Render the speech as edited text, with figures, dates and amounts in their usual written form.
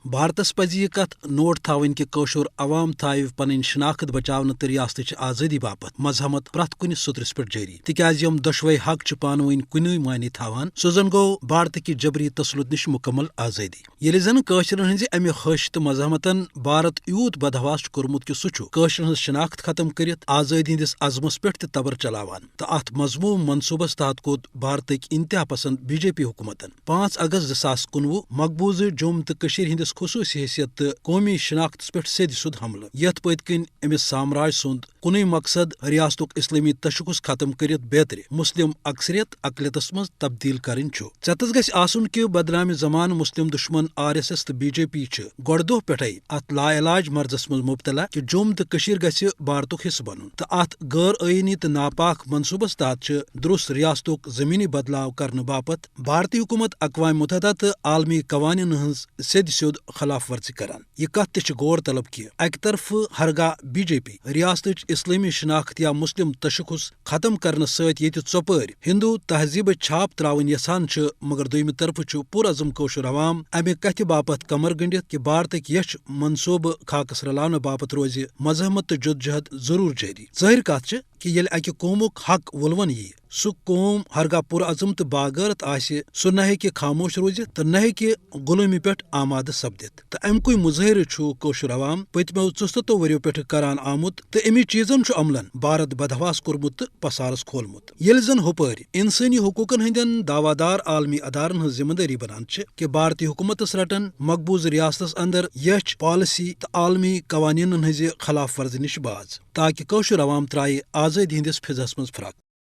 بھارتس پزِ یہ کت نوٹ تھاون کہ قشر عوام تھاو پن شناخت بچاؤن تو ریاست آزادی باپت مزاحمت پرت کن سطرس پہ جاری تکیاز یم دشوے حق پانوین کن معنی تھاوان سو زن گو بھارت کہ جبری تسلط نش مکمل آزادی یل زن قشرن ہز امہ خش تو مزاحمتن بھارت یوت بدحواس کورمت کہ سہ قشرن ہز شناخت ختم کرت آزادی ہندس عزمس پہ تبر چلاوان تو ات مضموم منصوبس تحت کوت بھارتک انتہا پسند بی جے پی حکومتن 5 اگست 2019 مقبوضہ جوم تو ہندس خصوصی حیثیت تو قومی شناخت پہ سید سود حملہ یت پت کن امس سامراج سند کن مقصد ریاست اسلامی تشخص ختم کرت بیتر مسلم اکثریت اقلیتس مز تبدیل کرن ژتس گژھِ آسن کہ بدنامہ زمان مسلم دشمن RSS تو بی جے پی گۄڈٕ دۄہ پٮ۪ٹھے ات لا علاج مرضس مز مبتلا کہ جوم تو گژھِ بھارتک حصہ بنن تو ات غیر آئینی تو ناپاک منصوبس تحت درست ریاست زمینی بدلاو کرنے باپت بھارتی حکومت اقوام متحدہ تو عالمی قوانین ہز سید سیود خلاف ورزی کران یہ کت تہ غور طلب کہ اکہ طرف ہرگاہ بی جے پی ریاست اسلامی شناخت یا مسلم تشخص ختم کرنے ست یہ ژۄپٲرۍ ہندو تہذیب چھاپ تراون یژھان مگر دویمہ طرف پرعزم قشر عوام امہ کتھ باپت کمر گنڈت کہ بھارتک یچھ منصوبہ خاکس رلاونہ باپت روز مزاحمت تو جدوجہد ضرور جاری ظاہر کت کہ یل اکہ قومک حق ولون یی سہ قوم ہرگاہ پرعزم تو باغیرت آسہ سہ نہ ہیکہ خاموش روزت تو نہ ہیکہ غلٲمی پہ آمادہ سپدت تو امکُے مظاہرہ قشر عوام پتمو 34 ؤریو پہ کران آمت تو امی چیزن عملن بھارت بدحواس کورمت تو پسارس کھولمت یل زن ہپٲرۍ انسانی حقوقن ہندین دعوادار عالمی ادارن ہز ذمہ داری بنان کہ بھارتی حکومتس رٹن مقبوض ریاستس اندر یچھ پالسی تو عالمی قوانینن ہز خلاف ورزی نش باز تاکہ قشر عوام ترائے آزادی ہندس فضس مز فرق